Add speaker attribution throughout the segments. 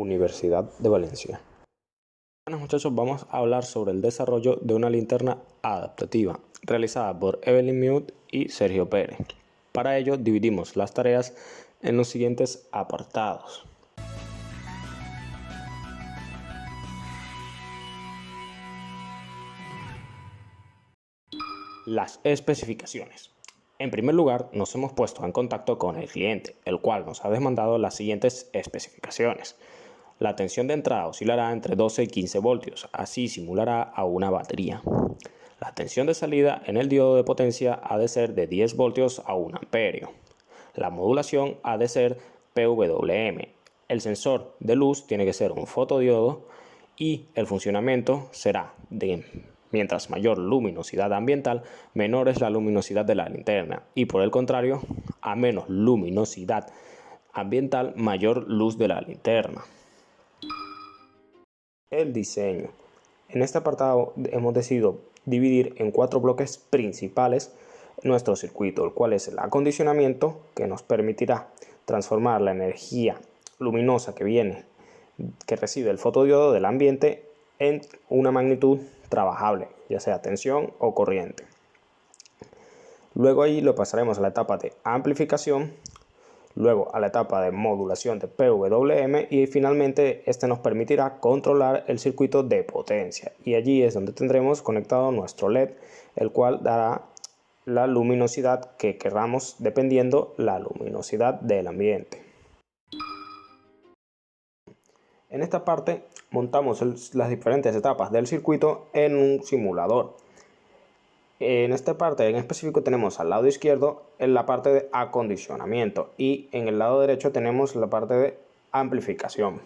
Speaker 1: Universidad de Valencia. Buenas muchachos, vamos a hablar sobre el desarrollo de una linterna adaptativa realizada por Evelyn Mute y Sergio Pérez. Para ello dividimos las tareas en los siguientes apartados. Las especificaciones. En primer lugar, nos hemos puesto en contacto con el cliente, el cual nos ha demandado las siguientes especificaciones. La tensión de entrada oscilará entre 12 y 15 voltios, así simulará a una batería. La tensión de salida en el diodo de potencia ha de ser de 10 voltios a 1 amperio. La modulación ha de ser PWM. El sensor de luz tiene que ser un fotodiodo y el funcionamiento será de mientras mayor luminosidad ambiental, menor es la luminosidad de la linterna y por el contrario, a menos luminosidad ambiental, mayor luz de la linterna. El diseño. En este apartado hemos decidido dividir en 4 bloques principales nuestro circuito, el cual es el acondicionamiento, que nos permitirá transformar la energía luminosa que recibe el fotodiodo del ambiente en una magnitud trabajable, ya sea tensión o corriente. Luego ahí lo pasaremos a la etapa de amplificación, luego a la etapa de modulación de PWM y finalmente este nos permitirá controlar el circuito de potencia, y allí es donde tendremos conectado nuestro LED, el cual dará la luminosidad que queramos dependiendo la luminosidad del ambiente. En esta parte montamos las diferentes etapas del circuito en un simulador. En esta parte en específico tenemos al lado izquierdo en la parte de acondicionamiento y en el lado derecho tenemos la parte de amplificación.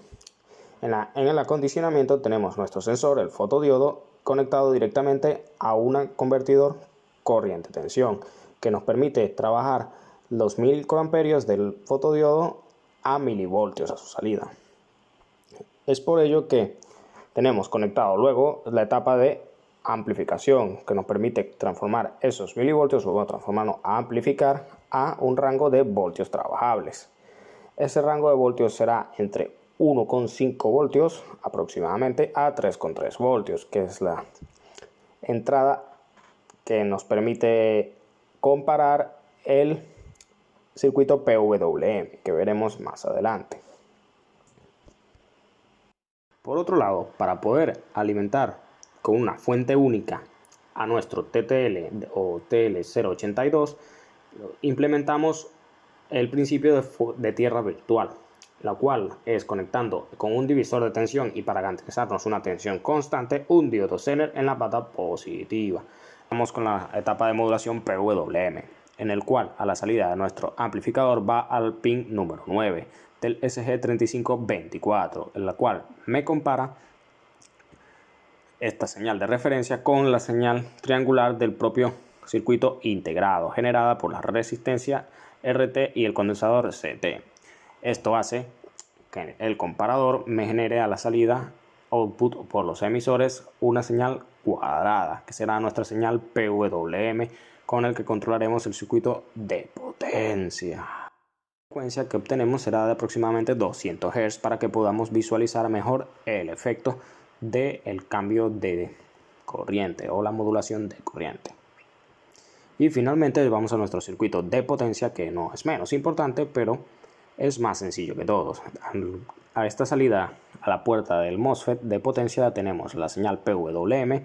Speaker 1: En el acondicionamiento tenemos nuestro sensor, el fotodiodo, conectado directamente a un convertidor corriente-tensión que nos permite trabajar los 1000 microamperios del fotodiodo a milivoltios a su salida. Es por ello que tenemos conectado luego la etapa de amplificación, que nos permite transformar esos milivoltios, o transformarnos a amplificar a un rango de voltios trabajables. Ese rango de voltios será entre 1,5 voltios aproximadamente a 3,3 voltios, que es la entrada que nos permite comparar el circuito PWM, que veremos más adelante. Por otro lado, para poder alimentar con una fuente única a nuestro TTL o TL082, implementamos el principio de tierra virtual, la cual es conectando con un divisor de tensión y para garantizarnos una tensión constante, un diodo Zener en la pata positiva. Vamos con la etapa de modulación PWM, en el cual a la salida de nuestro amplificador va al pin número 9 del SG3524, en la cual me compara esta señal de referencia con la señal triangular del propio circuito integrado generada por la resistencia RT y el condensador CT. Esto hace que el comparador me genere a la salida output por los emisores una señal cuadrada, que será nuestra señal PWM, con el que controlaremos el circuito de potencia. La frecuencia que obtenemos será de aproximadamente 200 Hz para que podamos visualizar mejor el efecto del cambio de corriente o la modulación de corriente. Y finalmente vamos a nuestro circuito de potencia, que no es menos importante, pero es más sencillo que todos. A esta salida, a la puerta del MOSFET de potencia, tenemos la señal PWM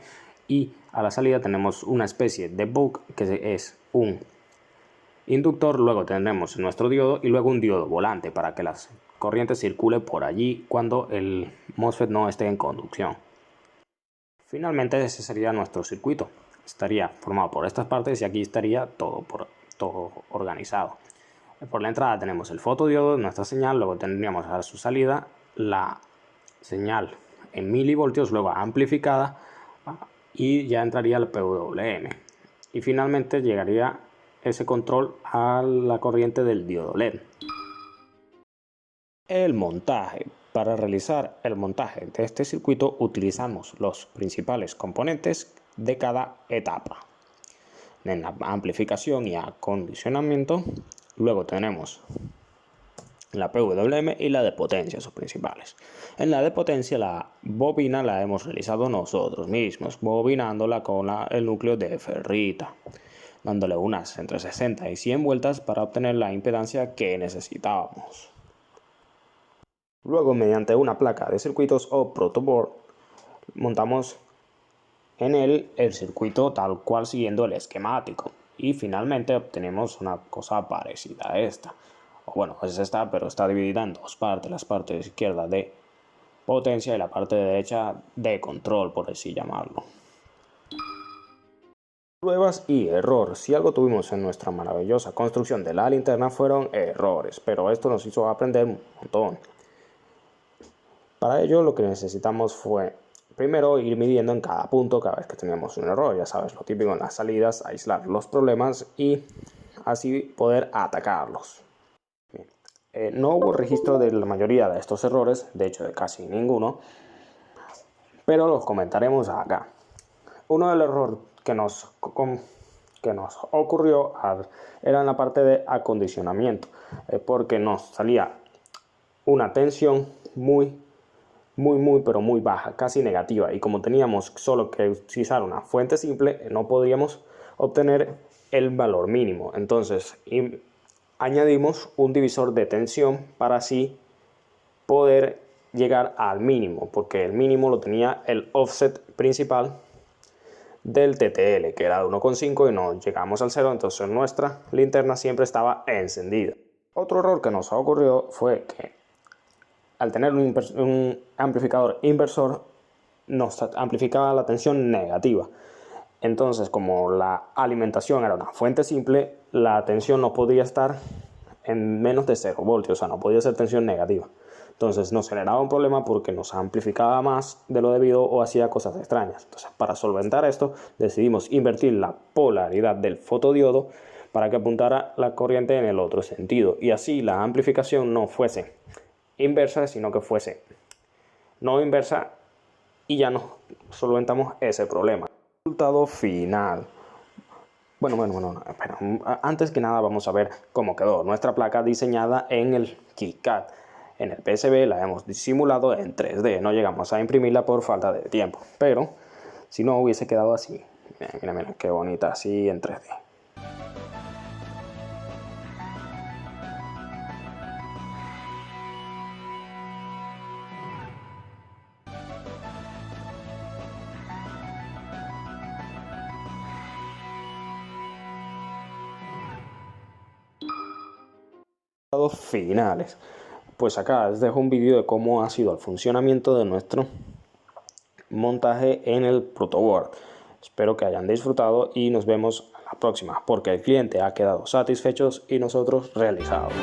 Speaker 1: y a la salida tenemos una especie de buck, que es un inductor, luego tendremos nuestro diodo y luego un diodo volante para que las corrientes circulen por allí cuando el MOSFET no esté en conducción. Finalmente ese sería nuestro circuito. Estaría formado por estas partes y aquí estaría todo organizado. Por la entrada tenemos el fotodiodo, nuestra señal, luego tendríamos a su salida la señal en milivoltios, luego amplificada, y ya entraría el PWM. Y finalmente llegaría ese control a la corriente del diodo LED. El montaje. Para realizar el montaje de este circuito utilizamos los principales componentes de cada etapa. En la amplificación y acondicionamiento, luego tenemos la PWM y la de potencia, sus principales. En la de potencia, la bobina la hemos realizado nosotros mismos, bobinándola con el núcleo de ferrita, dándole unas entre 60 y 100 vueltas para obtener la impedancia que necesitábamos. Luego, mediante una placa de circuitos o protoboard, montamos en él el circuito tal cual siguiendo el esquemático y finalmente obtenemos una cosa parecida a esta. O bueno, es esta, pero está dividida en dos partes, las partes izquierda de potencia y la parte derecha de control, por así llamarlo. Pruebas y error. Si algo tuvimos en nuestra maravillosa construcción de la linterna fueron errores, pero esto nos hizo aprender un montón. Para ello lo que necesitamos fue primero ir midiendo en cada punto cada vez que teníamos un error, ya sabes, lo típico en las salidas, aislar los problemas y así poder atacarlos. No hubo registro de la mayoría de estos errores, de hecho de casi ninguno, pero los comentaremos acá. Uno del error que nos ocurrió era en la parte de acondicionamiento, porque nos salía una tensión muy pero muy baja, casi negativa, y como teníamos solo que utilizar una fuente simple, no podíamos obtener el valor mínimo. Entonces añadimos un divisor de tensión para así poder llegar al mínimo, porque el mínimo lo tenía el offset principal del TTL, que era de 1,5 y no llegamos al 0, entonces nuestra linterna siempre estaba encendida. Otro error que nos ocurrió fue que al tener un amplificador inversor nos amplificaba la tensión negativa. Entonces, como la alimentación era una fuente simple, la tensión no podía estar en menos de 0 voltios, o sea, no podía ser tensión negativa. Entonces nos generaba un problema porque nos amplificaba más de lo debido o hacía cosas extrañas. Entonces, para solventar esto, decidimos invertir la polaridad del fotodiodo para que apuntara la corriente en el otro sentido. Y así la amplificación no fuese inversa, sino que fuese no inversa, y ya nos solventamos ese problema. Resultado final. Bueno, espera. Antes que nada vamos a ver cómo quedó nuestra placa diseñada en el KiCad. En el PCB la hemos simulado en 3D, no llegamos a imprimirla por falta de tiempo, pero si no hubiese quedado así. Mira, qué bonita así en 3D. Finales. Pues acá les dejo un vídeo de cómo ha sido el funcionamiento de nuestro montaje en el protoboard. Espero que hayan disfrutado y nos vemos a la próxima, porque el cliente ha quedado satisfecho y nosotros realizados.